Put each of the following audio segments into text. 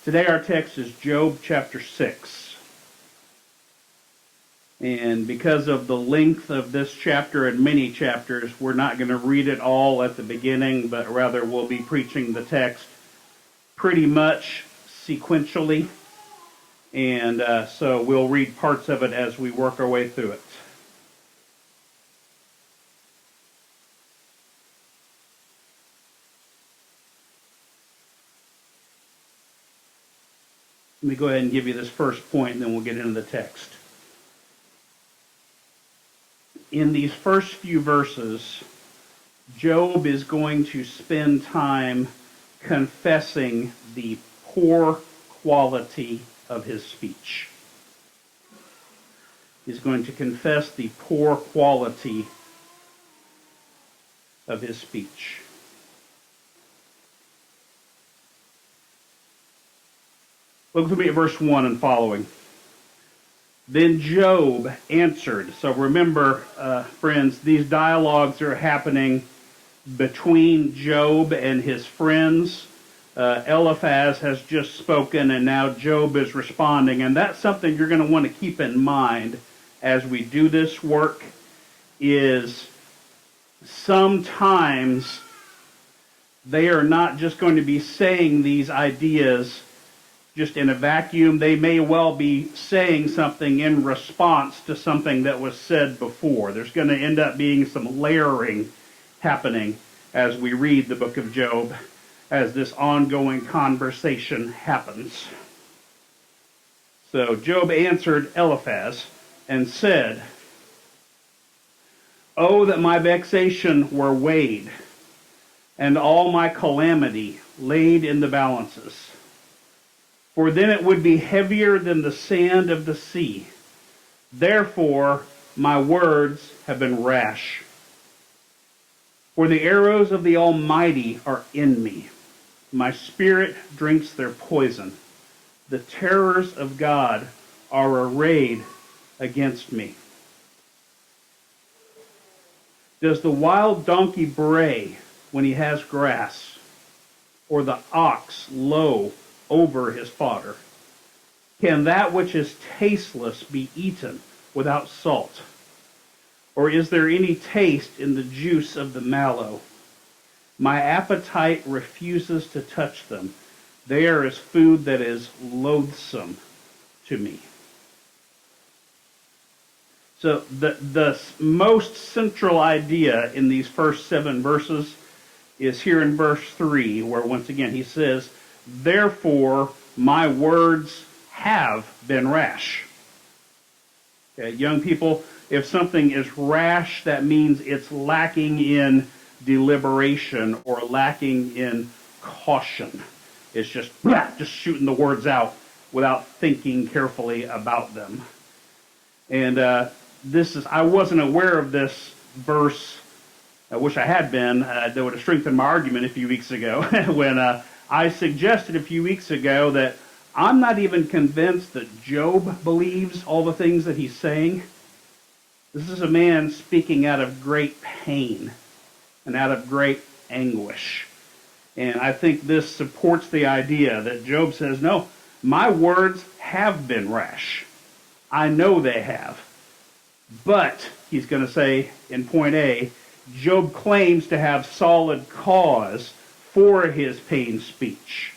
Today our text is Job chapter 6. And because of the length of this chapter and many chapters, we're not going to read it all at the beginning, but rather we'll be preaching the text pretty much sequentially. And so we'll read parts of it as we work our way through it. Let me go ahead and give you this first point, and then we'll get into the text. In these first few verses, Job is going to spend time confessing the poor quality of his speech. He's going to confess the poor quality of his speech. Look with me at verse 1 and following. Then Job answered. So remember, friends, these dialogues are happening between Job and his friends. Eliphaz has just spoken, and now Job is responding. And that's something you're going to want to keep in mind as we do this work, is sometimes they are not just going to be saying these ideas just in a vacuum. They may well be saying something in response to something that was said before. There's going to end up being some layering happening as we read the book of Job, as this ongoing conversation happens. So Job answered Eliphaz and said, "Oh, that my vexation were weighed, and all my calamity laid in the balances. For then it would be heavier than the sand of the sea. Therefore my words have been rash. For the arrows of the Almighty are in me. My spirit drinks their poison. The terrors of God are arrayed against me. Does the wild donkey bray when he has grass, or the ox low over his fodder? Can that which is tasteless be eaten without salt? Or is there any taste in the juice of the mallow? My appetite refuses to touch them. They are as food that is loathsome to me." So the most central idea in these first 7 verses is here in verse 3, where once again he says, "Therefore my words have been rash." Okay, young people, if something is rash, that means it's lacking in deliberation or lacking in caution. It's just shooting the words out without thinking carefully about them. And I wasn't aware of this verse. I wish I had been. That would have strengthened my argument a few weeks ago when I suggested a few weeks ago that I'm not even convinced that Job believes all the things that he's saying. This is a man speaking out of great pain and out of great anguish. And I think this supports the idea that Job says, no, my words have been rash. I know they have. But, he's going to say in point A, Job claims to have solid cause for his pain speech.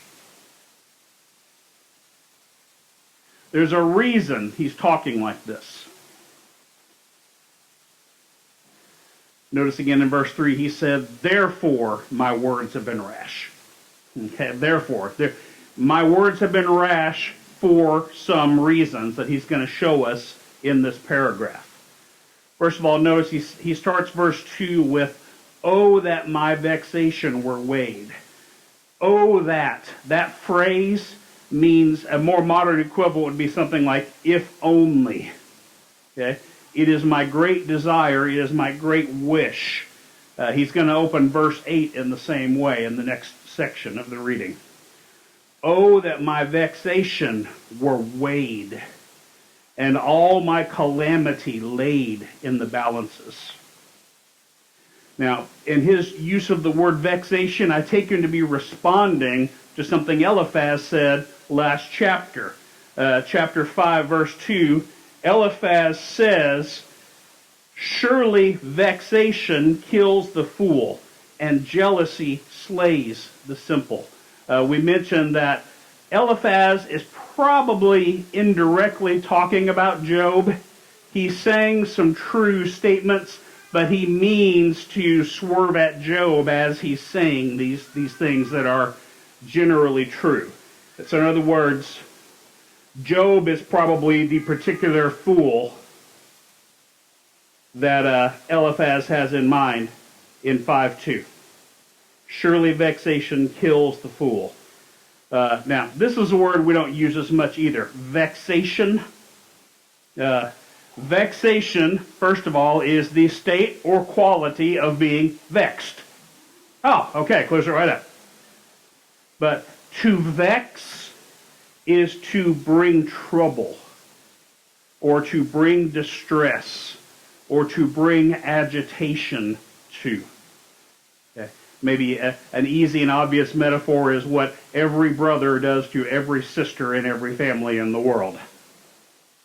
There's a reason he's talking like this. Notice again in verse 3, he said, "Therefore my words have been rash." Okay, therefore. My words have been rash for some reasons that he's going to show us in this paragraph. First of all, notice he starts verse 2 with, "Oh, that my vexation were weighed." Oh, that. That phrase means a more modern equivalent would be something like, "if only." Okay? It is my great desire. It is my great wish. He's going to open verse 8 in the same way in the next section of the reading. "Oh, that my vexation were weighed, and all my calamity laid in the balances." Now, in his use of the word vexation, I take him to be responding to something Eliphaz said last chapter. Chapter 5, verse 2, Eliphaz says, surely vexation kills the fool, and jealousy slays the simple. We mentioned that Eliphaz is probably indirectly talking about Job. He's saying some true statements, but he means to swerve at Job as he's saying these things that are generally true. So in other words, Job is probably the particular fool that Eliphaz has in mind in 5:2. Surely vexation kills the fool. Now, this is a word we don't use as much either. Vexation. Vexation, first of all, is the state or quality of being vexed. Oh, okay, close it right up. But to vex is to bring trouble, or to bring distress, or to bring agitation to. Okay. Maybe an easy and obvious metaphor is what every brother does to every sister in every family in the world.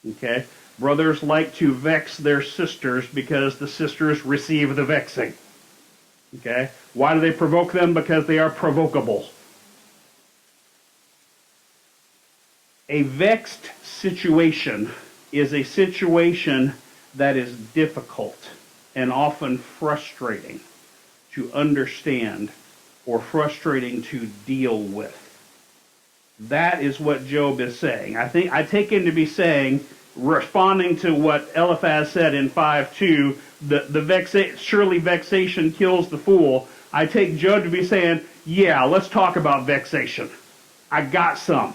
Okay? Brothers like to vex their sisters because the sisters receive the vexing. Okay? Why do they provoke them? Because they are provocable. A vexed situation is a situation that is difficult and often frustrating to understand or frustrating to deal with. That is what Job is saying. I take him to be saying, responding to what Eliphaz said in 5:2, surely vexation kills the fool. I take Job to be saying, yeah, let's talk about vexation. I got some.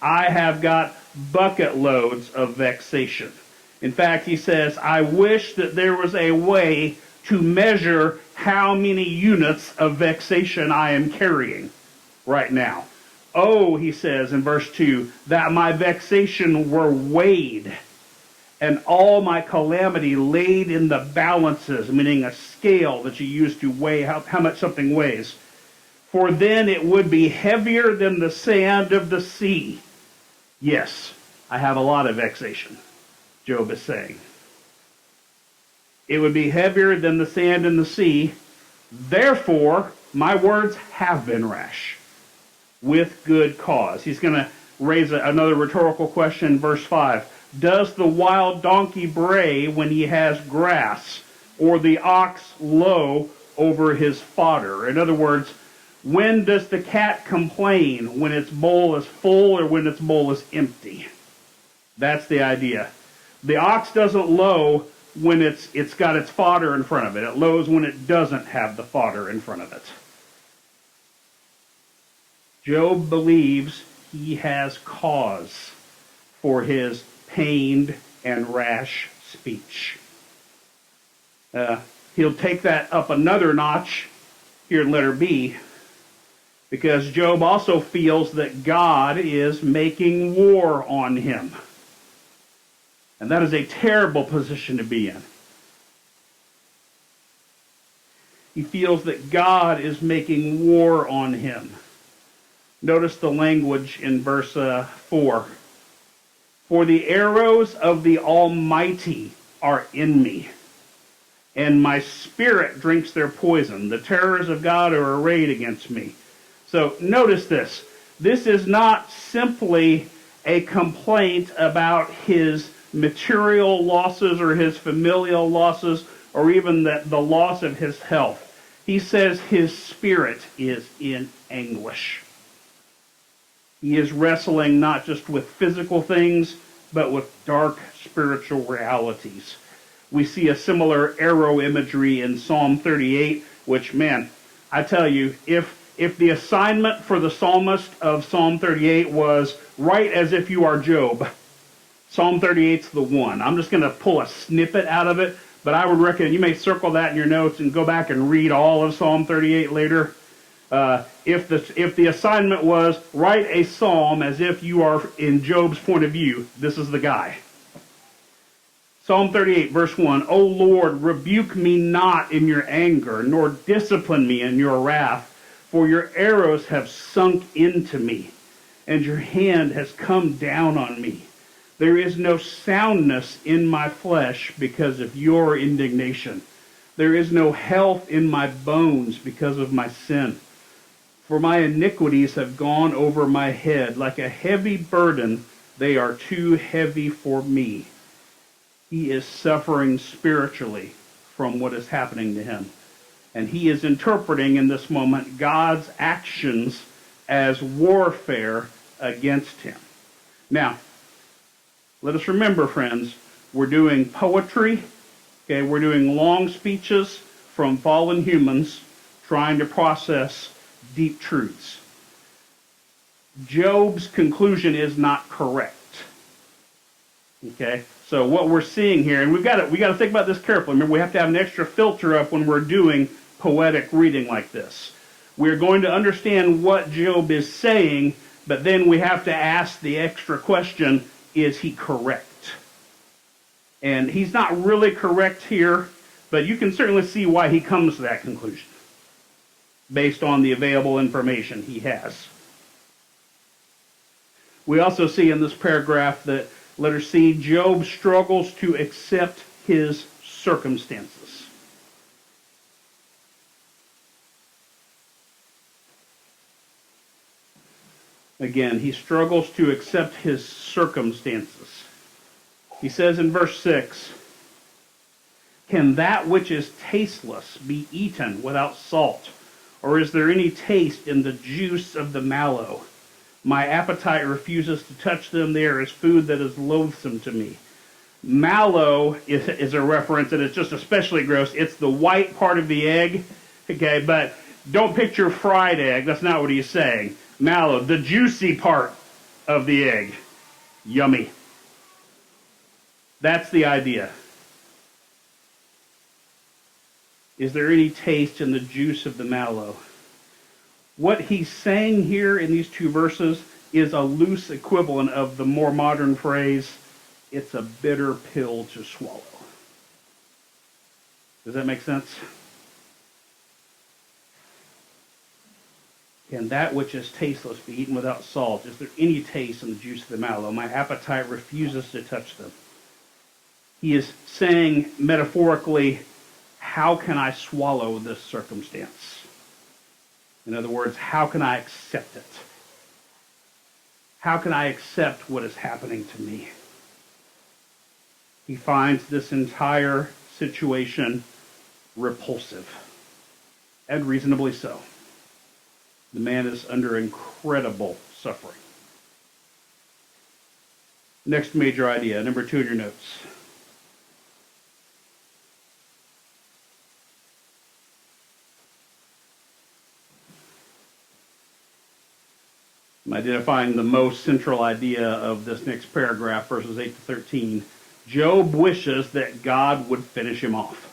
I have got bucket loads of vexation. In fact, he says, I wish that there was a way to measure how many units of vexation I am carrying right now. Oh, he says in verse 2, that my vexation were weighed, and all my calamity laid in the balances, meaning a scale that you use to weigh how much something weighs. For then it would be heavier than the sand of the sea. Yes, I have a lot of vexation, Job is saying. It would be heavier than the sand in the sea. Therefore, my words have been rash, with good cause. He's going to raise another rhetorical question in verse 5. Does the wild donkey bray when he has grass, or the ox low over his fodder? In other words, when does the cat complain? When its bowl is full or when its bowl is empty? That's the idea. The ox doesn't low when it's got its fodder in front of it. It lows when it doesn't have the fodder in front of it. Job believes he has cause for his pained and rash speech. He'll take that up another notch here in letter B, because Job also feels that God is making war on him. And that is a terrible position to be in. He feels that God is making war on him. Notice the language in verse 4. For the arrows of the Almighty are in me, and my spirit drinks their poison. The terrors of God are arrayed against me. So notice this. This is not simply a complaint about his material losses or his familial losses or even the loss of his health. He says his spirit is in anguish. He is wrestling not just with physical things, but with dark spiritual realities. We see a similar arrow imagery in Psalm 38, which, man, I tell you, if the assignment for the psalmist of Psalm 38 was write as if you are Job, Psalm 38's the one. I'm just going to pull a snippet out of it, but I would recommend you may circle that in your notes and go back and read all of Psalm 38 later. If the assignment was write a psalm as if you are in Job's point of view, this is the guy. Psalm 38, verse 1, O Lord, rebuke me not in your anger, nor discipline me in your wrath. For your arrows have sunk into me, and your hand has come down on me. There is no soundness in my flesh because of your indignation. There is no health in my bones because of my sin. For my iniquities have gone over my head. Like a heavy burden, they are too heavy for me. He is suffering spiritually from what is happening to him. And he is interpreting in this moment God's actions as warfare against him. Now, let us remember, friends, we're doing poetry. Okay, we're doing long speeches from fallen humans trying to process deep truths. Job's conclusion is not correct. Okay, so what we're seeing here, and we got to think about this carefully. Remember, we have to have an extra filter up when we're doing poetic reading like this. We're going to understand what Job is saying, but then we have to ask the extra question, is he correct? And he's not really correct here, but you can certainly see why he comes to that conclusion based on the available information he has. We also see in this paragraph that, letter C, Job struggles to accept his circumstances. Again, he struggles to accept his circumstances. He says in verse 6, "Can that which is tasteless be eaten without salt? Or is there any taste in the juice of the mallow? My appetite refuses to touch them. They are as food that is loathsome to me." Mallow is a reference, and it's just especially gross. It's the white part of the egg, okay, but don't picture fried egg. That's not what he's saying. Mallow, the juicy part of the egg. Yummy. That's the idea. Is there any taste in the juice of the mallow? What he's saying here in these two verses is a loose equivalent of the more modern phrase, it's a bitter pill to swallow. Does that make sense? Can that which is tasteless be eaten without salt? Is there any taste in the juice of the mallow? My appetite refuses to touch them. He is saying metaphorically, how can I swallow this circumstance? In other words, how can I accept it? How can I accept what is happening to me? He finds this entire situation repulsive, and reasonably so. The man is under incredible suffering. Next major idea, number 2 in your notes. I'm identifying the most central idea of this next paragraph, verses 8 to 13. Job wishes that God would finish him off.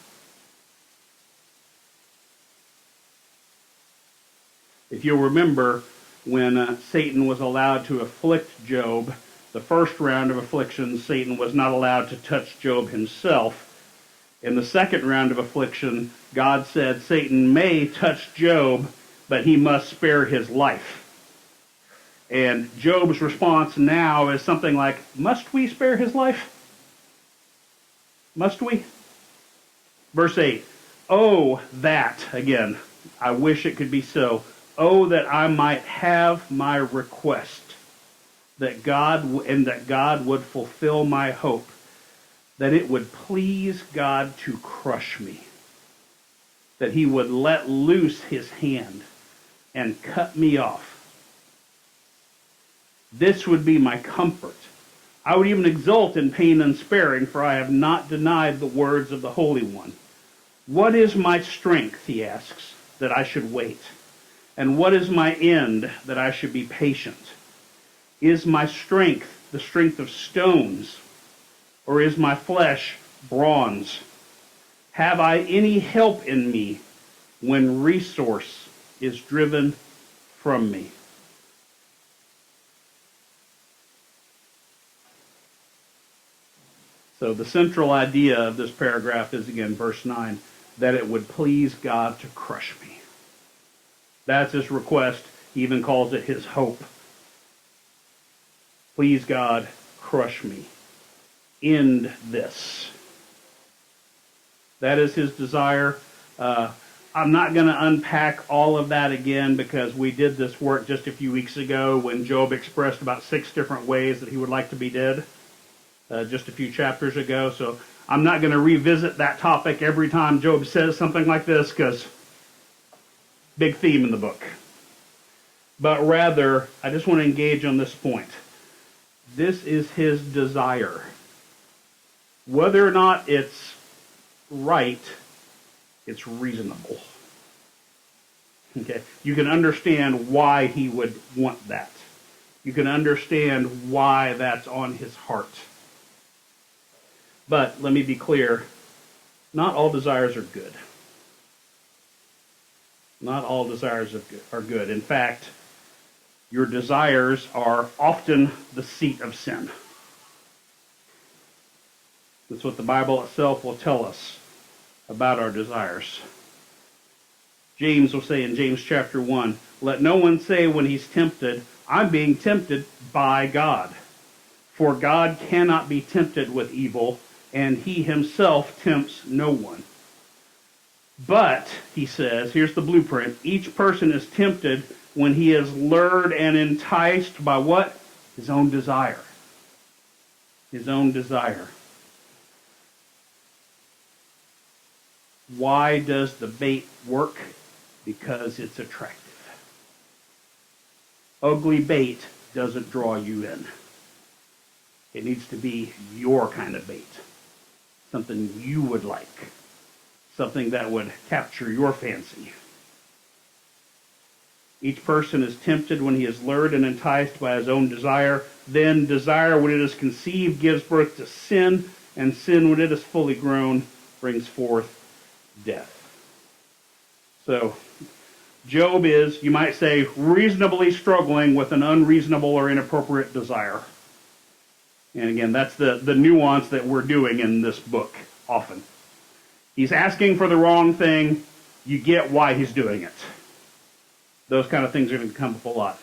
If you'll remember, when Satan was allowed to afflict Job, the first round of affliction, Satan was not allowed to touch Job himself. In the second round of affliction, God said Satan may touch Job, but he must spare his life. And Job's response now is something like, must we spare his life? Must we? Verse 8, oh, that, again, I wish it could be so. Oh, that I might have my request, that God would fulfill my hope, that it would please God to crush me, that he would let loose his hand and cut me off. This would be my comfort. I would even exult in pain and sparing, for I have not denied the words of the Holy One. What is my strength, he asks, that I should wait? And what is my end, that I should be patient? Is my strength the strength of stones, or is my flesh bronze? Have I any help in me when resource is driven from me? So the central idea of this paragraph is, again, verse 9, that it would please God to crush me. That's his request. He even calls it his hope. Please, God, crush me. End this. That is his desire. I'm not going to unpack all of that again because we did this work just a few weeks ago when Job expressed about 6 different ways that he would like to be dead, just a few chapters ago. So I'm not going to revisit that topic every time Job says something like this because big theme in the book. But rather, I just want to engage on this point. This is his desire. Whether or not it's right, it's reasonable. Okay? You can understand why he would want that. You can understand why that's on his heart. But let me be clear, not all desires are good. Not all desires are good. In fact, your desires are often the seat of sin. That's what the Bible itself will tell us about our desires. James will say in James chapter 1, let no one say when he's tempted, I'm being tempted by God. For God cannot be tempted with evil, and he himself tempts no one. But, he says, here's the blueprint, each person is tempted when he is lured and enticed by what? His own desire. His own desire. Why does the bait work? Because it's attractive. Ugly bait doesn't draw you in. It needs to be your kind of bait. Something you would like. Something that would capture your fancy. Each person is tempted when he is lured and enticed by his own desire. Then desire, when it is conceived, gives birth to sin. And sin, when it is fully grown, brings forth death. So, Job is, you might say, reasonably struggling with an unreasonable or inappropriate desire. And again, that's the nuance that we're doing in this book often. He's asking for the wrong thing. You get why he's doing it. Those kind of things are going to come up a lot.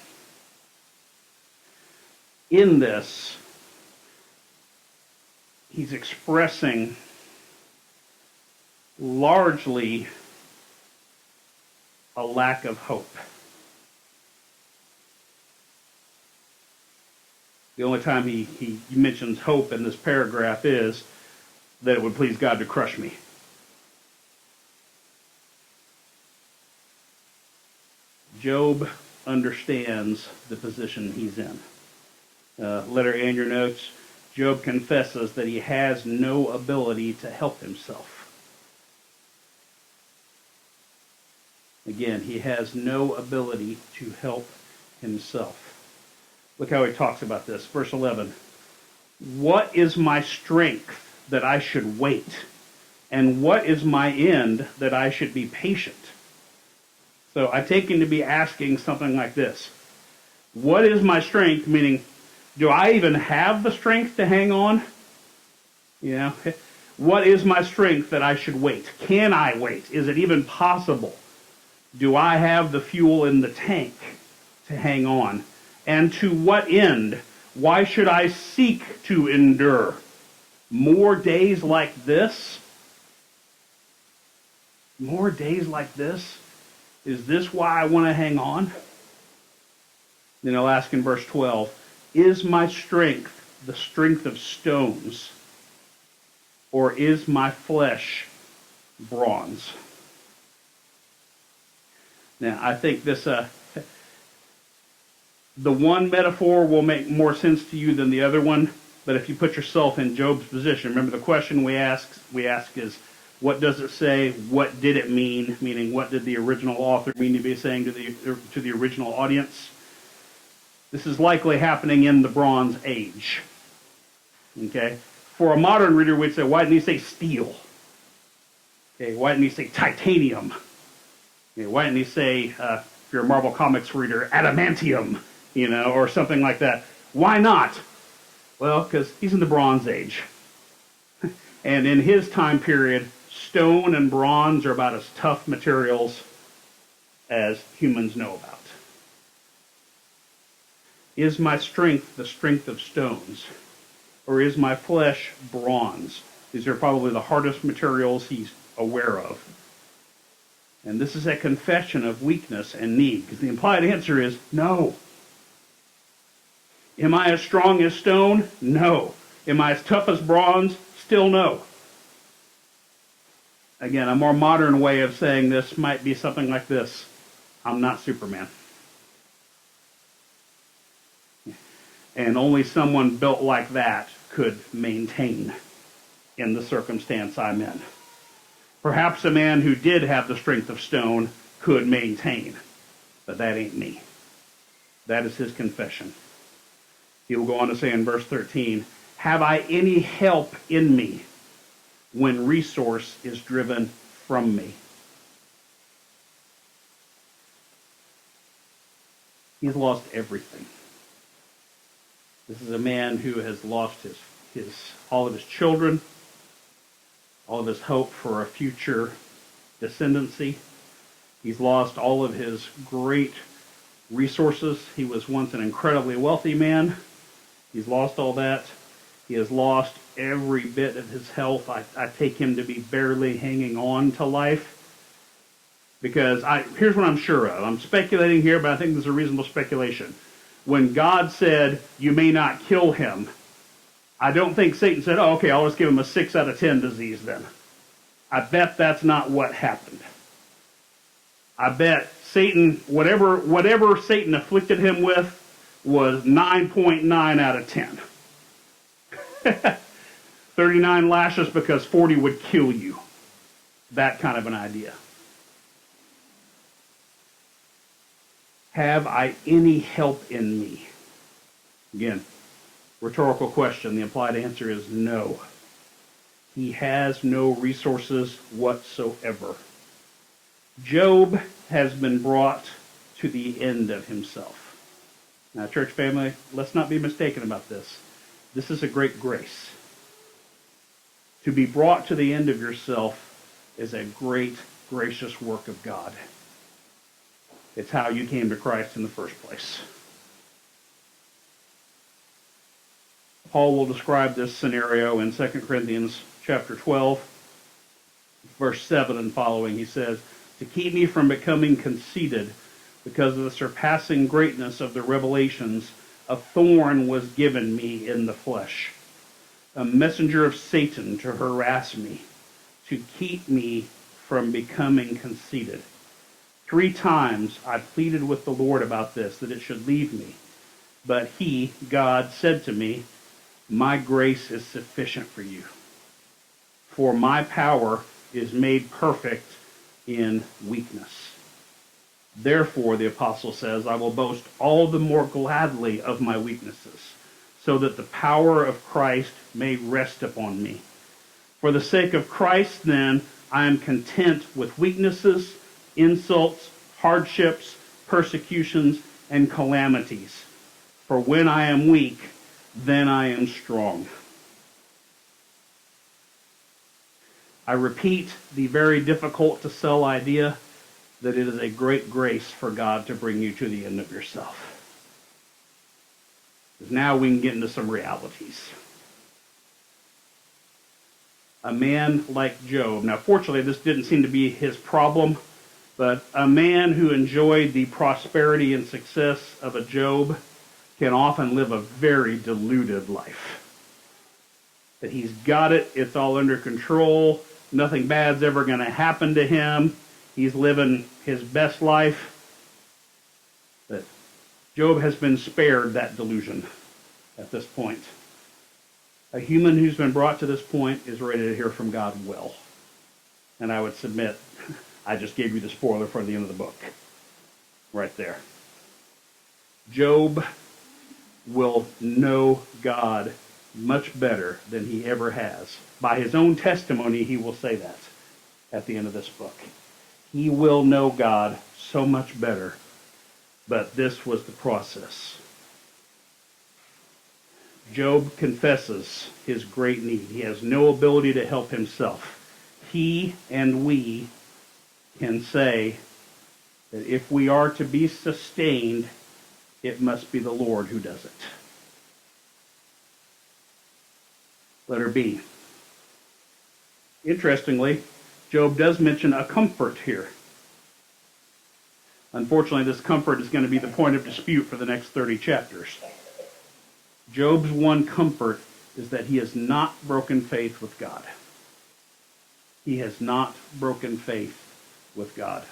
In this, he's expressing largely a lack of hope. The only time he mentions hope in this paragraph is that it would please God to crush me. Job understands the position he's in. Letter A in your notes, Job confesses that he has no ability to help himself. Again, he has no ability to help himself. Look how he talks about this. Verse 11. What is my strength that I should wait? And what is my end that I should be patient? So I take him to be asking something like this. What is my strength? Meaning, do I even have the strength to hang on? You know, what is my strength that I should wait? Can I wait? Is it even possible? Do I have the fuel in the tank to hang on? And to what end? Why should I seek to endure? More days like this? More days like this? Is this why I want to hang on? Then I'll ask in verse 12, is my strength the strength of stones? Or is my flesh bronze? Now, I think this, the one metaphor will make more sense to you than the other one, but if you put yourself in Job's position, remember the question we ask is, what does it say? What did it mean? Meaning, what did the original author mean to be saying to the original audience? This is likely happening in the Bronze Age. Okay? For a modern reader, we'd say, why didn't he say steel? Okay, why didn't he say titanium? Okay, why didn't he say, if you're a Marvel Comics reader, adamantium, or something like that? Why not? Well, because he's in the Bronze Age. And in his time period, stone and bronze are about as tough materials as humans know about. Is my strength the strength of stones? Or is my flesh bronze? These are probably the hardest materials he's aware of. And this is a confession of weakness and need, because the implied answer is no. Am I as strong as stone? No. Am I as tough as bronze? Still no. Again, a more modern way of saying this might be something like this. I'm not Superman. And only someone built like that could maintain in the circumstance I'm in. Perhaps a man who did have the strength of stone could maintain, but that ain't me. That is his confession. He will go on to say in verse 13, have I any help in me when resource is driven from me? He's lost everything. This is a man who has lost all of his children, all of his hope for a future descendancy. He's lost all of his great resources. He was once an incredibly wealthy man. He's lost all that. He has lost every bit of his health. I take him to be barely hanging on to life. Because here's what I'm sure of. I'm speculating here, but I think this is a reasonable speculation. When God said, you may not kill him, I don't think Satan said, oh, okay, I'll just give him a 6 out of 10 disease then. I bet that's not what happened. I bet Satan, whatever Satan afflicted him with, was 9.9 out of 10. 39 lashes because 40 would kill you. That kind of an idea. Have I any help in me? Again, rhetorical question. The implied answer is no. He has no resources whatsoever. Job has been brought to the end of himself. Now, church family, let's not be mistaken about this. This is a great grace. To be brought to the end of yourself is a great, gracious work of God. It's how you came to Christ in the first place. Paul will describe this scenario in 2 Corinthians chapter 12, verse 7 and following. He says, to keep me from becoming conceited because of the surpassing greatness of the revelations, a thorn was given me in the flesh, a messenger of Satan to harass me, to keep me from becoming conceited. 3 times I pleaded with the Lord about this, that it should leave me. But he, God, said to me, my grace is sufficient for you, for my power is made perfect in weakness. Therefore, the apostle says, I will boast all the more gladly of my weaknesses, so that the power of Christ may rest upon me. For the sake of Christ, then, I am content with weaknesses, insults, hardships, persecutions, and calamities. For when I am weak, then I am strong. I repeat the very difficult to sell idea that it is a great grace for God to bring you to the end of yourself. Now we can get into some realities. A man like Job, now fortunately this didn't seem to be his problem, but a man who enjoyed the prosperity and success of a Job can often live a very deluded life. That he's got it, it's all under control, nothing bad's ever going to happen to him, he's living his best life. But Job has been spared that delusion at this point. A human who's been brought to this point is ready to hear from God well. And I would submit, I just gave you the spoiler for the end of the book. Right there. Job will know God much better than he ever has. By his own testimony, he will say that at the end of this book. He will know God so much better, but this was the process. Job confesses his great need. He has no ability to help himself. He and we can say, that if we are to be sustained, it must be the Lord who does it. Letter B. Interestingly, Job does mention a comfort here. Unfortunately, this comfort is going to be the point of dispute for the next 30 chapters. Job's one comfort is that he has not broken faith with God. He has not broken faith with God.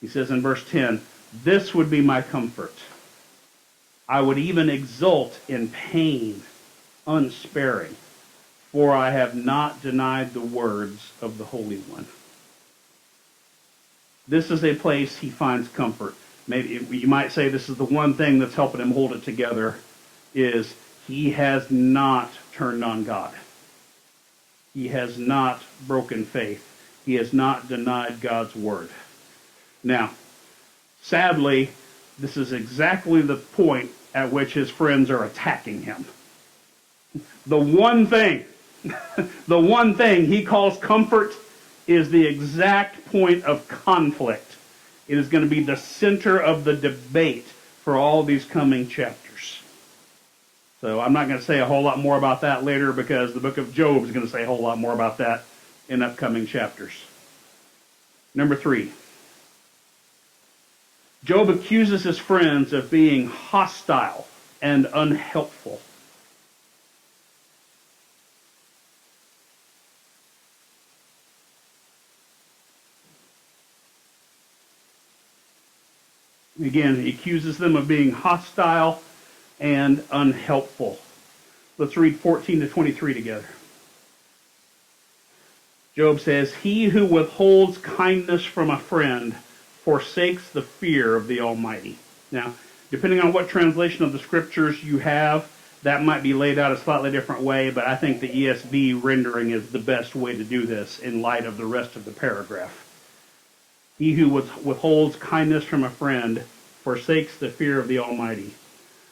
He says in verse 10, "This would be my comfort. I would even exult in pain, unsparing, for I have not denied the words of the Holy One." This is a place he finds comfort. Maybe you might say this is the one thing that's helping him hold it together, is he has not turned on God. He has not broken faith. He has not denied God's word. Now, sadly, this is exactly the point at which his friends are attacking him. The one thing he calls comfort is the exact point of conflict. It is going to be the center of the debate for all these coming chapters. So I'm not going to say a whole lot more about that later, because the book of Job is going to say a whole lot more about that in upcoming chapters. Number 3. Job accuses his friends of being hostile and unhelpful. Again, he accuses them of being hostile and unhelpful. Let's read 14 to 23 together. Job says, "He who withholds kindness from a friend forsakes the fear of the Almighty." Now, depending on what translation of the scriptures you have, that might be laid out a slightly different way, but I think the ESV rendering is the best way to do this in light of the rest of the paragraph. "He who withholds kindness from a friend forsakes the fear of the Almighty.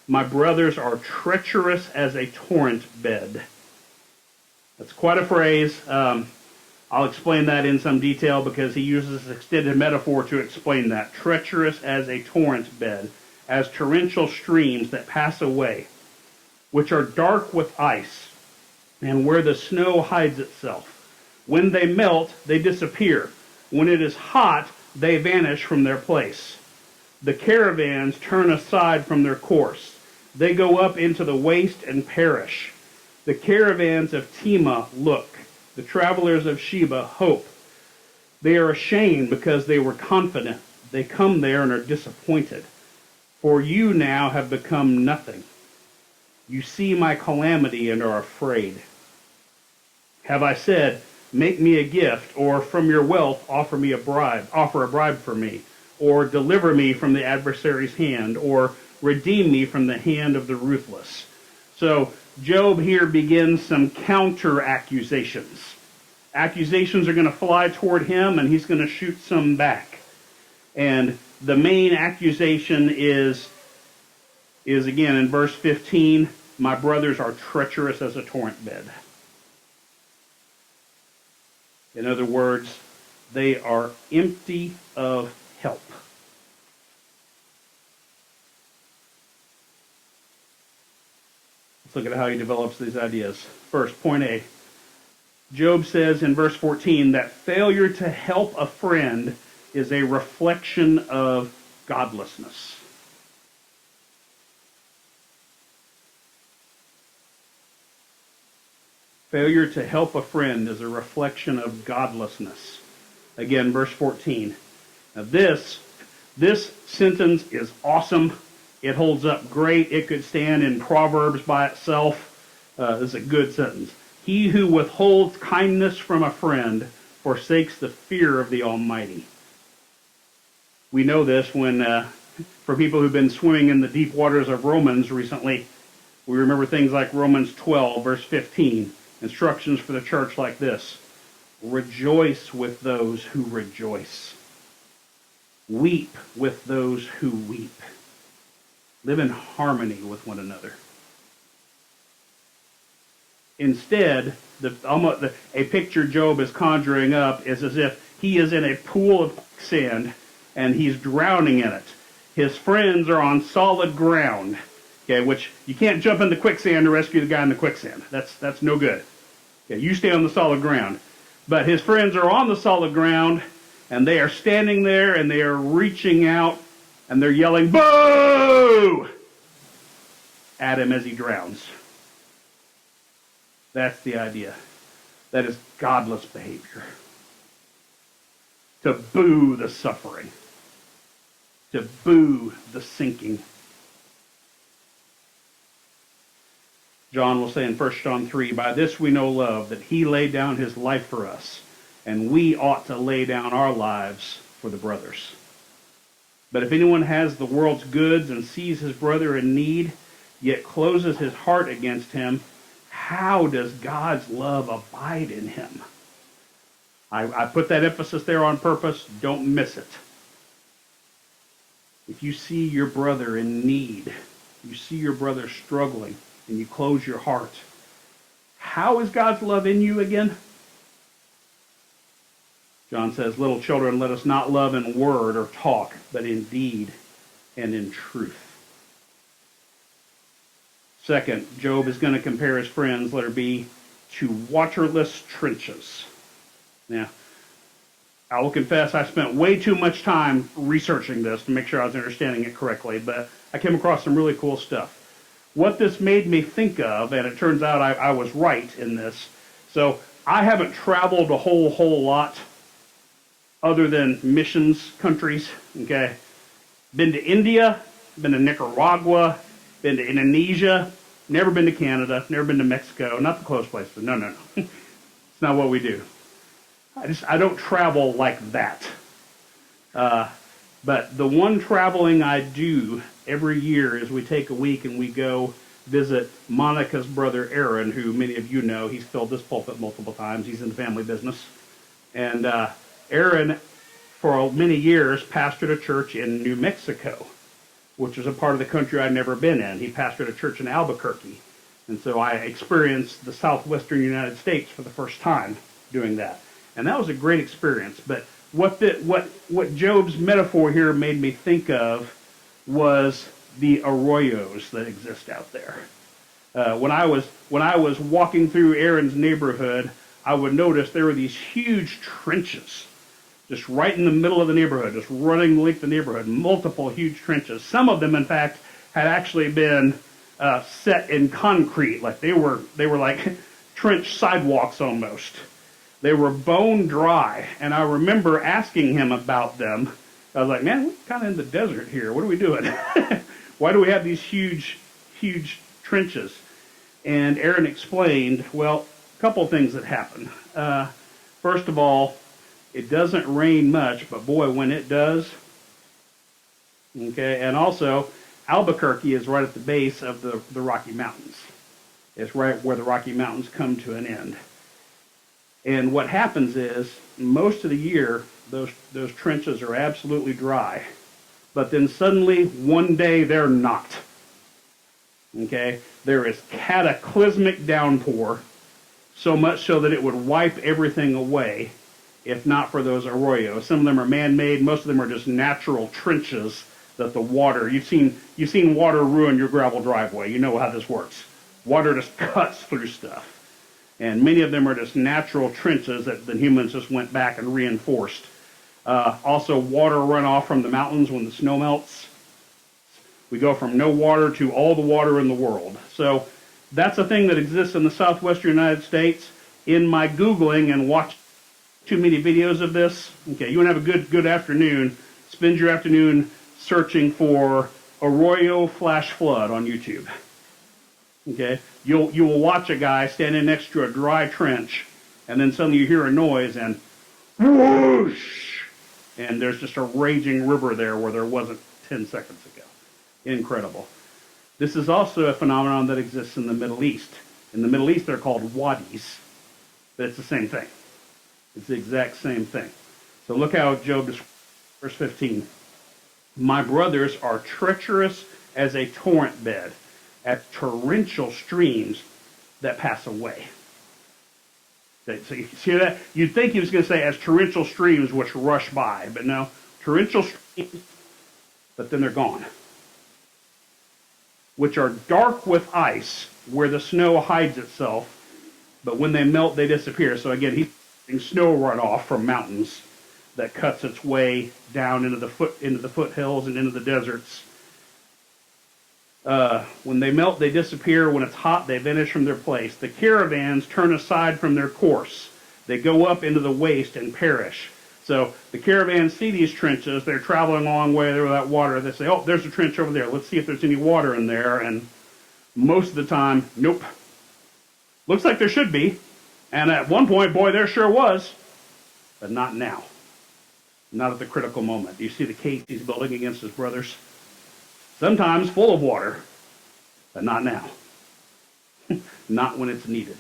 My brothers are treacherous as a torrent bed." That's quite a phrase. I'll explain that in some detail, because he uses this extended metaphor to explain that. Treacherous as a torrent bed, as torrential streams that pass away, which are dark with ice, and where the snow hides itself. When they melt, they disappear. When it is hot, they vanish from their place. The caravans turn aside from their course. They go up into the waste and perish. The caravans of Tema look. The travelers of Sheba hope. They are ashamed because they were confident. They come there and are disappointed. For you now have become nothing. You see my calamity and are afraid. Have I said, make me a gift, or from your wealth offer a bribe for me, or deliver me from the adversary's hand, or redeem me from the hand of the ruthless? So Job here begins some counter accusations. Accusations are going to fly toward him, and he's going to shoot some back. And the main accusation is again in verse 15, "My brothers are treacherous as a torrent bed." In other words, they are empty of help. Let's look at how he develops these ideas. First, point A. Job says in verse 14 that failure to help a friend is a reflection of godlessness. Failure to help a friend is a reflection of godlessness. Again, verse 14. Now this sentence is awesome. It holds up great. It could stand in Proverbs by itself. This is a good sentence. "He who withholds kindness from a friend forsakes the fear of the Almighty." We know this for people who've been swimming in the deep waters of Romans recently, we remember things like Romans 12, verse 15. Instructions for the church like this: "Rejoice with those who rejoice. Weep with those who weep. Live in harmony with one another." Instead, a picture Job is conjuring up is as if he is in a pool of sand, and he's drowning in it. His friends are on solid ground, okay, which you can't jump in the quicksand to rescue the guy in the quicksand. That's no good. Okay, you stay on the solid ground. But his friends are on the solid ground, and they are standing there, and they are reaching out, and they're yelling, "Boo!" at him as he drowns. That's the idea. That is godless behavior. To boo the suffering. To boo the sinking. John will say in 1 John 3, "By this we know love, that he laid down his life for us, and we ought to lay down our lives for the brothers. But if anyone has the world's goods and sees his brother in need, yet closes his heart against him, how does God's love abide in him?" I put that emphasis there on purpose. Don't miss it. If you see your brother in need, you see your brother struggling, and you close your heart, how is God's love in you again? John says, "Little children, let us not love in word or talk, but in deed and in truth." Second, Job is going to compare his friends, letter B, to waterless trenches. Now, I will confess I spent way too much time researching this to make sure I was understanding it correctly, but I came across some really cool stuff. What this made me think of, and it turns out I was right in this, so I haven't traveled a whole lot other than missions countries, okay? Been to India, been to Nicaragua, been to Indonesia, never been to Canada, never been to Mexico, not the close places. No. It's not what we do. I don't travel like that. But the one traveling I do every year is we take a week and we go visit Monica's brother Aaron, who many of you know. He's filled this pulpit multiple times. He's in the family business. And Aaron, for many years, pastored a church in New Mexico, which was a part of the country I'd never been in. He pastored a church in Albuquerque. And so I experienced the southwestern United States for the first time doing that. And that was a great experience. But what Job's metaphor here made me think of was the arroyos that exist out there. When I was walking through Aaron's neighborhood, I would notice there were these huge trenches just right in the middle of the neighborhood, just running the length of the neighborhood, multiple huge trenches. Some of them, in fact, had actually been set in concrete, like they were like trench sidewalks almost. They were bone dry, and I remember asking him about them. I was like, "Man, we're kind of in the desert here. What are we doing? Why do we have these huge trenches?" And Aaron explained, well, a couple of things that happen. First of all, it doesn't rain much, but boy, when it does, okay, and also, Albuquerque is right at the base of the Rocky Mountains. It's right where the Rocky Mountains come to an end. And what happens is, most of the year, those trenches are absolutely dry. But then suddenly, one day, they're not. Okay? There is cataclysmic downpour, so much so that it would wipe everything away, if not for those arroyos. Some of them are man-made. Most of them are just natural trenches that the water, you've seen water ruin your gravel driveway. You know how this works. Water just cuts through stuff. And many of them are just natural trenches that the humans just went back and reinforced. Also, water runoff from the mountains when the snow melts. We go from no water to all the water in the world. So that's a thing that exists in the southwestern United States. In my Googling and watch too many videos of this, okay, you want to have a good afternoon, spend your afternoon searching for arroyo flash flood on YouTube. Okay, you will watch a guy standing next to a dry trench, and then suddenly you hear a noise and whoosh, and there's just a raging river there where there wasn't 10 seconds ago. Incredible. This is also a phenomenon that exists in the Middle East. In the Middle East, they're called wadis, but it's the same thing. It's the exact same thing. So look how Job describes verse 15. "My brothers are treacherous as a torrent bed, as torrential streams that pass away." So you see that? You'd think he was going to say as torrential streams which rush by, but no. torrential streams, but then they're gone, which are dark with ice, where the snow hides itself, but when they melt, they disappear. So again, he's getting snow runoff from mountains that cuts its way down into the foothills and into the deserts. When they melt, they disappear. When it's hot, they vanish from their place. The caravans turn aside from their course. They go up into the waste and perish. So the caravans see these trenches. They're traveling a long way there without water. They say, oh, there's a trench over there. Let's see if there's any water in there. And most of the time, nope. Looks like there should be. And at one point, boy, there sure was. But not now. Not at the critical moment. Do you see the case he's building against his brothers? Sometimes full of water, but not now. Not when it's needed.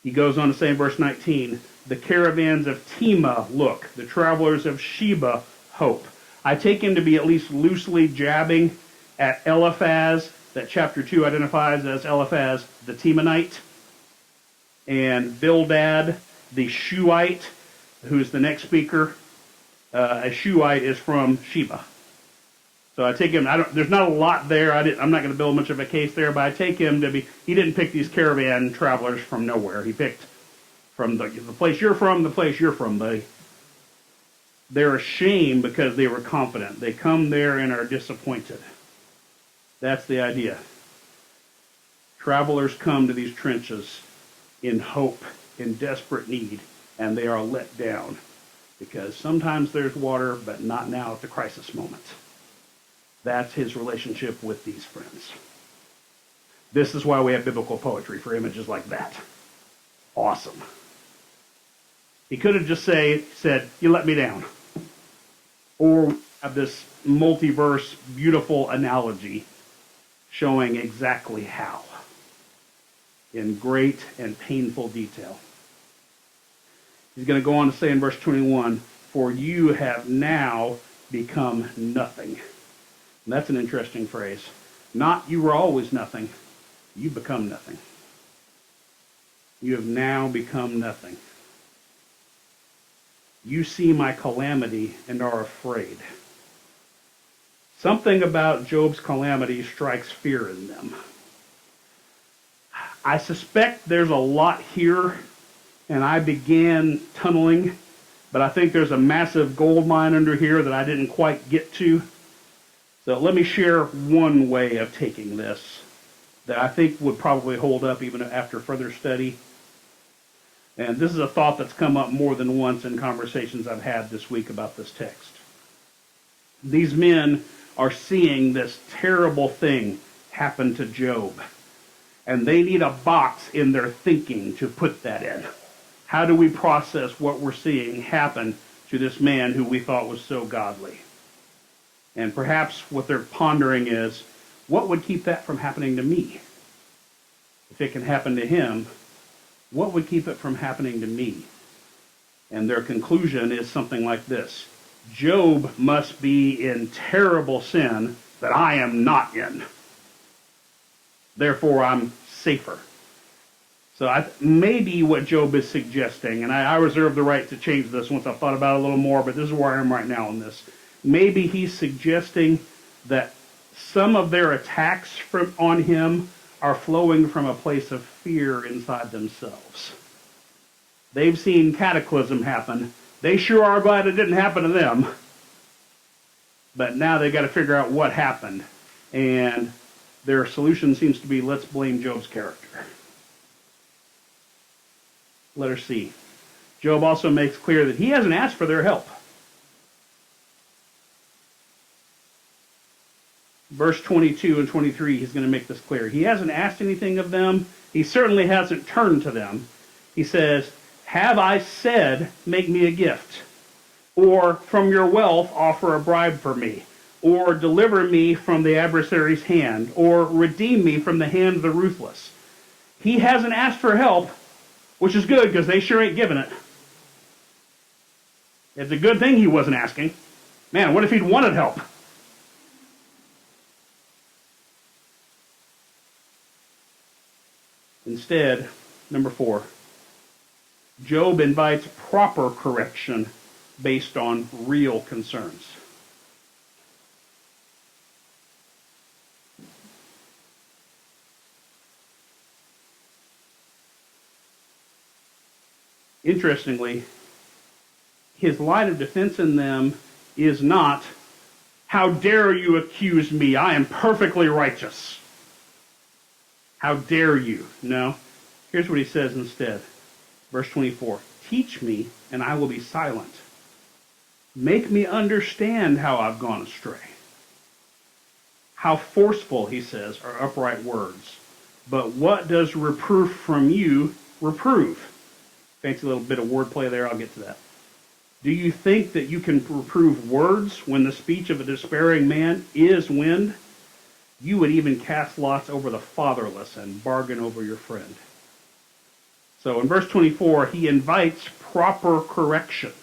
He goes on to say in verse 19, the caravans of Tema look, the travelers of Sheba hope. I take him to be at least loosely jabbing at Eliphaz, that chapter 2 identifies as Eliphaz the Temanite, and Bildad the Shuhite, who's the next speaker. A Shuhite is from Sheba. So I take him, there's not a lot there. I'm not going to build much of a case there, but I take him to be, he didn't pick these caravan travelers from nowhere. He picked from the place you're from, the place you're from, buddy. They're ashamed because they were confident. They come there and are disappointed. That's the idea. Travelers come to these trenches in hope, in desperate need, and they are let down because sometimes there's water, but not now at the crisis moment. That's his relationship with these friends. This is why we have biblical poetry, for images like that. Awesome. He could have just said, you let me down. Or have this multiverse, beautiful analogy showing exactly how, in great and painful detail. He's going to go on to say in verse 21, for you have now become nothing. And that's an interesting phrase. Not you were always nothing. You become nothing. You have now become nothing. You see my calamity and are afraid. Something about Job's calamity strikes fear in them. I suspect there's a lot here, and I began tunneling, but I think there's a massive gold mine under here that I didn't quite get to. So let me share one way of taking this that I think would probably hold up even after further study. And this is a thought that's come up more than once in conversations I've had this week about this text. These men are seeing this terrible thing happen to Job, and they need a box in their thinking to put that in. How do we process what we're seeing happen to this man who we thought was so godly? And perhaps what they're pondering is, what would keep that from happening to me? If it can happen to him, what would keep it from happening to me? And their conclusion is something like this. Job must be in terrible sin that I am not in. Therefore, I'm safer. So maybe what Job is suggesting, and I reserve the right to change this once I've thought about it a little more, but this is where I am right now on this. Maybe he's suggesting that some of their attacks on him are flowing from a place of fear inside themselves. They've seen cataclysm happen. They sure are glad it didn't happen to them. But now they've got to figure out what happened. And their solution seems to be, let's blame Job's character. Letter C. Job also makes clear that he hasn't asked for their help. Verse 22 and 23, he's going to make this clear. He hasn't asked anything of them. He certainly hasn't turned to them. He says, have I said, make me a gift? Or from your wealth, offer a bribe for me? Or deliver me from the adversary's hand? Or redeem me from the hand of the ruthless? He hasn't asked for help, which is good because they sure ain't giving it. It's a good thing he wasn't asking. Man, what if he'd wanted help? Instead, number 4, Job invites proper correction based on real concerns. Interestingly, his line of defense in them is not, "How dare you accuse me? I am perfectly righteous. How dare you?" No. Here's what he says instead. Verse 24, "Teach me, and I will be silent. Make me understand how I've gone astray." How forceful, he says, are upright words. But what does reproof from you reprove? Fancy little bit of wordplay there. I'll get to that. Do you think that you can reprove words when the speech of a despairing man is wind? You would even cast lots over the fatherless and bargain over your friend. So in verse 24, he invites proper correction.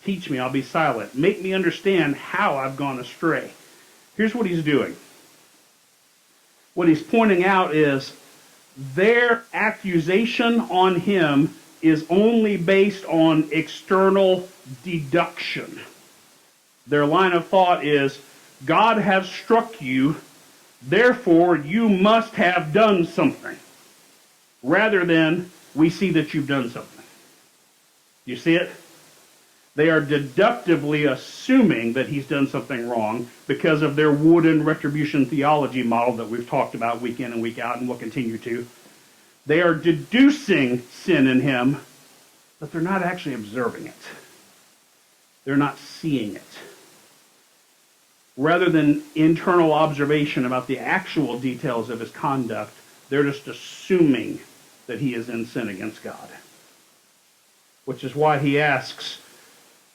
Teach me, I'll be silent. Make me understand how I've gone astray. Here's what he's doing. What he's pointing out is their accusation on him is only based on external deduction. Their line of thought is, God has struck you, therefore you must have done something. Rather than, we see that you've done something. You see it? They are deductively assuming that he's done something wrong because of their wooden retribution theology model that we've talked about week in and week out and will continue to. They are deducing sin in him, but they're not actually observing it. They're not seeing it. Rather than internal observation about the actual details of his conduct, they're just assuming that he is in sin against God. Which is why he asks,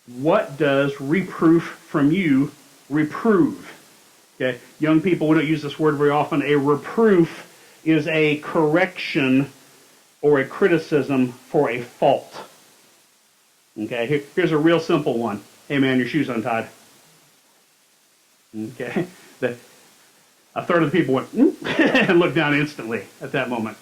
what does reproof from you reprove? Okay, young people, we don't use this word very often. A reproof is a correction or a criticism for a fault. Okay, here's a real simple one. Hey man, your shoe's untied. Okay, a third of the people went and looked down instantly at that moment.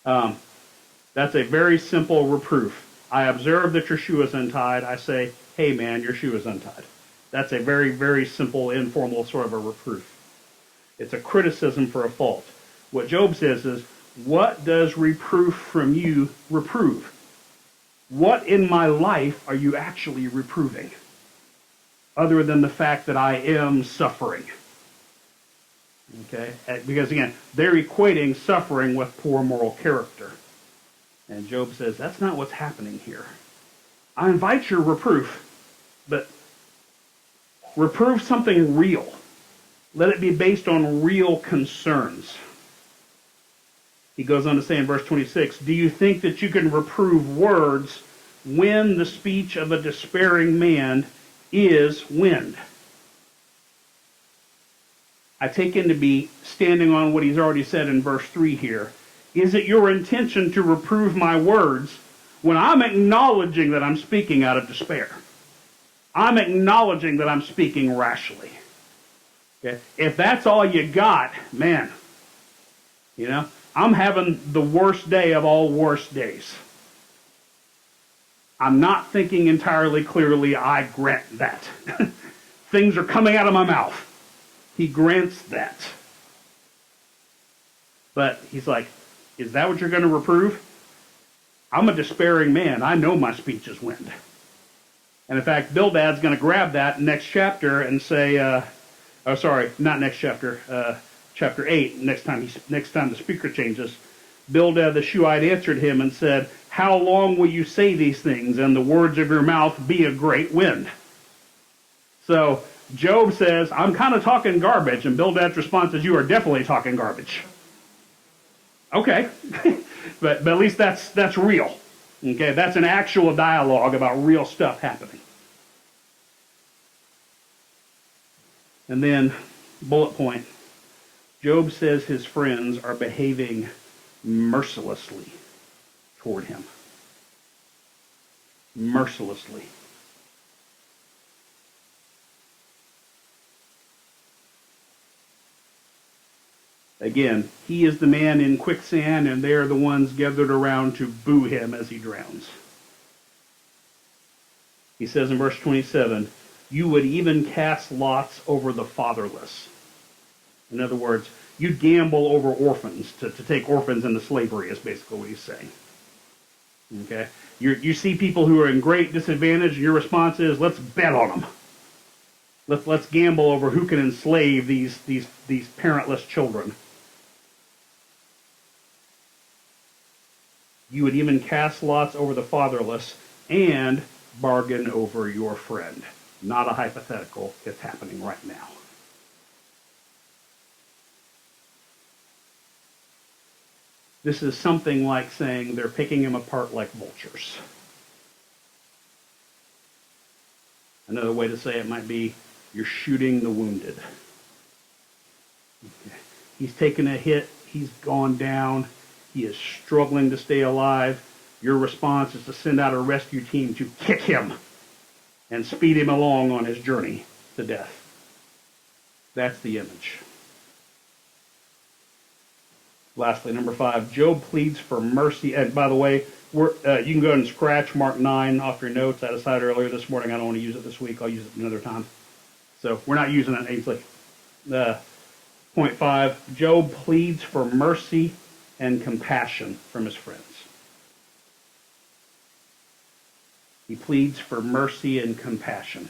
That's a very simple reproof. I observe that your shoe is untied. I say, hey man, your shoe is untied. That's a very, very simple, informal sort of a reproof. It's a criticism for a fault. What Job says is, what does reproof from you reprove? What in my life are you actually reproving? Other than the fact that I am suffering. Okay? Because again, they're equating suffering with poor moral character. And Job says, that's not what's happening here. I invite your reproof, but reprove something real. Let it be based on real concerns. He goes on to say in verse 26, do you think that you can reprove words when the speech of a despairing man is wind? I take him to be standing on what he's already said in verse 3 here. Is it your intention to reprove my words when I'm acknowledging that I'm speaking out of despair? I'm acknowledging that I'm speaking rashly. Okay? If that's all you got, man, I'm having the worst day of all worst days. I'm not thinking entirely clearly. I grant that. Things are coming out of my mouth. He grants that. But he's like, is that what you're going to reprove? I'm a despairing man. I know my speech is wind. And in fact, Bildad's going to grab that next chapter and say, not next chapter, chapter 8, next time the speaker changes. Bildad the Shuhite answered him and said, how long will you say these things, and the words of your mouth be a great wind? So Job says, I'm kind of talking garbage, and Bildad's response is, you are definitely talking garbage. Okay, but at least that's real. Okay, that's an actual dialogue about real stuff happening. And then, bullet point, Job says his friends are behaving mercilessly toward him. Mercilessly. Again, he is the man in quicksand, and they are the ones gathered around to boo him as he drowns. He says in verse 27, you would even cast lots over the fatherless. In other words, you'd gamble over orphans to take orphans into slavery is basically what he's saying. Okay? You see people who are in great disadvantage, and your response is, let's bet on them. Let's gamble over who can enslave these parentless children. You would even cast lots over the fatherless and bargain over your friend. Not a hypothetical. It's happening right now. This is something like saying they're picking him apart like vultures. Another way to say it might be, you're shooting the wounded. Okay. He's taken a hit. He's gone down. He is struggling to stay alive. Your response is to send out a rescue team to kick him and speed him along on his journey to death. That's the image. Lastly, number 5, Job pleads for mercy. And by the way, you can go ahead and scratch Mark 9 off your notes. I decided earlier this morning I don't want to use it this week. I'll use it another time. So we're not using it, Ainsley. Point 5, Job pleads for mercy and compassion from his friends. He pleads for mercy and compassion.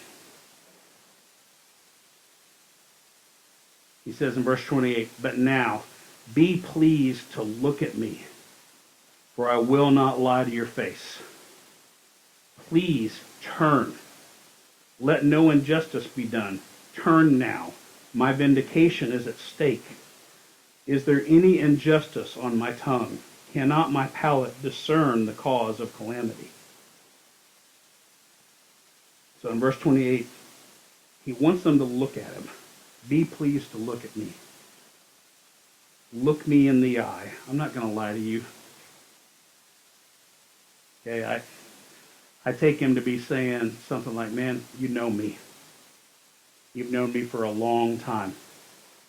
He says in verse 28, but now be pleased to look at me, for I will not lie to your face. Please turn. Let no injustice be done. Turn now. My vindication is at stake. Is there any injustice on my tongue? Cannot my palate discern the cause of calamity? So in verse 28, he wants them to look at him. Be pleased to look at me. Look me in the eye. I'm not going to lie to you. Okay, I take him to be saying something like, man, you know me. You've known me for a long time.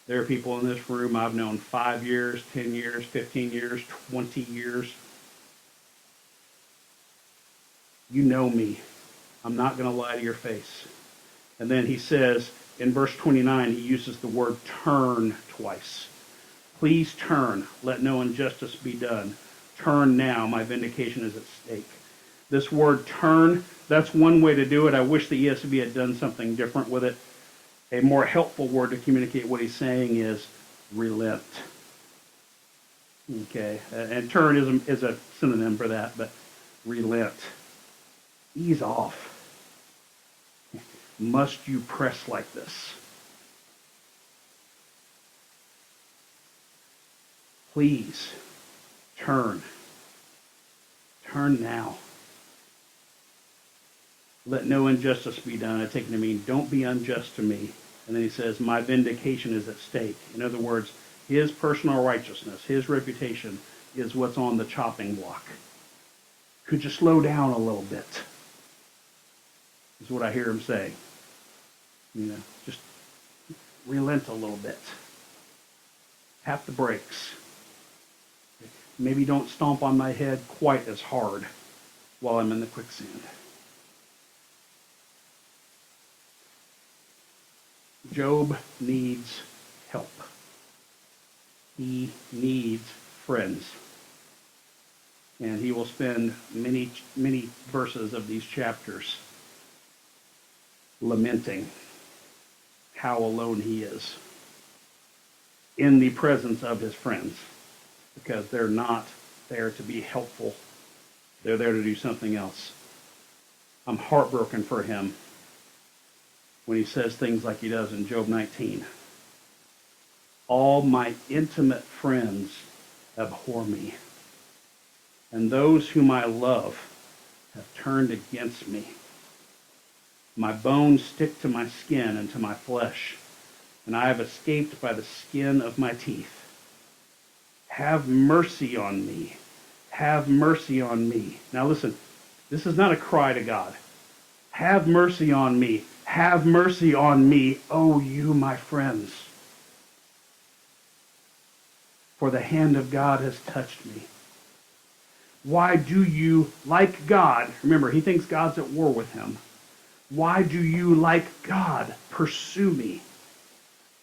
There are people in this room I've known 5 years, 10 years, 15 years, 20 years. You know me. I'm not going to lie to your face. And then he says, in verse 29, he uses the word turn twice. Please turn. Let no injustice be done. Turn now. My vindication is at stake. This word turn, that's one way to do it. I wish the ESV had done something different with it. A more helpful word to communicate what he's saying is relent. Okay, and turn is a synonym for that, but relent. Ease off. Must you press like this? Please, turn. Turn now. Let no injustice be done. I take it to mean, don't be unjust to me. And then he says, my vindication is at stake. In other words, his personal righteousness, his reputation is what's on the chopping block. Could you slow down a little bit? Is what I hear him say. You know, just relent a little bit. Tap the brakes. Maybe don't stomp on my head quite as hard while I'm in the quicksand. Job needs help. He needs friends. And he will spend many, many verses of these chapters lamenting how alone he is in the presence of his friends, because they're not there to be helpful. They're there to do something else. I'm heartbroken for him when he says things like he does in Job 19. All my intimate friends abhor me, and those whom I love have turned against me. My bones stick to my skin and to my flesh, and I have escaped by the skin of my teeth. Have mercy on me. Have mercy on me. Now listen, this is not a cry to God. Have mercy on me. Have mercy on me, O you, my friends. For the hand of God has touched me. Why do you, like God, remember, he thinks God's at war with him. Why do you, like God, pursue me?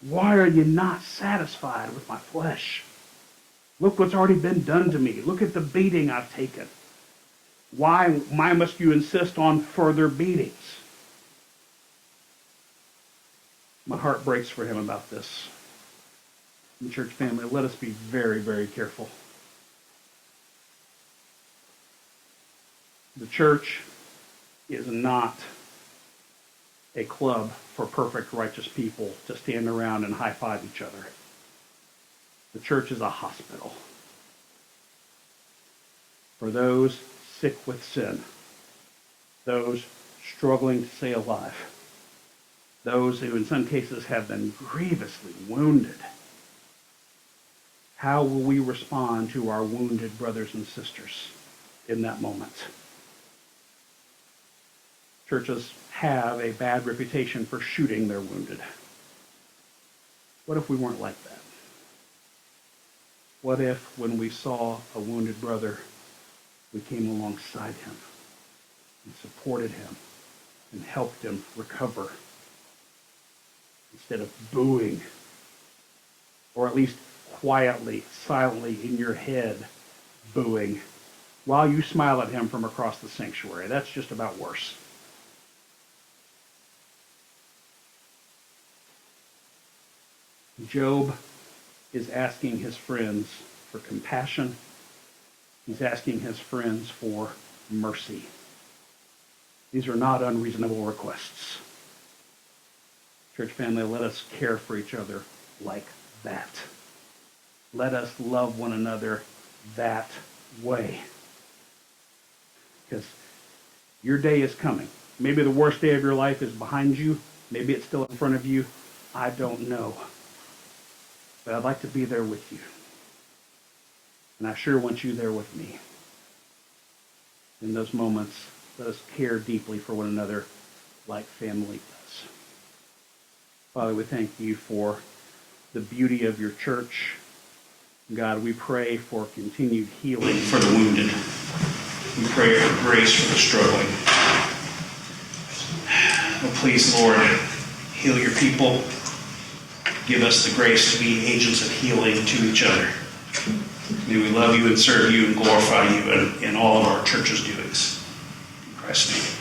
Why are you not satisfied with my flesh? Look what's already been done to me. Look at the beating I've taken. Why must you insist on further beatings? My heart breaks for him about this. And church family, let us be very, very careful. The church is not a club for perfect, righteous people to stand around and high-five each other. The church is a hospital for those sick with sin, those struggling to stay alive, those who in some cases have been grievously wounded. How will we respond to our wounded brothers and sisters in that moment? Churches have a bad reputation for shooting their wounded. What if we weren't like that? What if, when we saw a wounded brother, we came alongside him and supported him and helped him recover instead of booing, or at least quietly, silently in your head booing while you smile at him from across the sanctuary? That's just about worse. Job is asking his friends for compassion. He's asking his friends for mercy. These are not unreasonable requests. Church family, let us care for each other like that. Let us love one another that way. Because your day is coming. Maybe the worst day of your life is behind you. Maybe it's still in front of you. I don't know. But I'd like to be there with you. And I sure want you there with me. In those moments, let us care deeply for one another like family does. Father, we thank you for the beauty of your church. God, we pray for continued healing for the wounded. We pray for grace for the struggling. Oh, please, Lord, heal your people. Give us the grace to be agents of healing to each other. May we love you and serve you and glorify you in all of our church's doings. In Christ's name.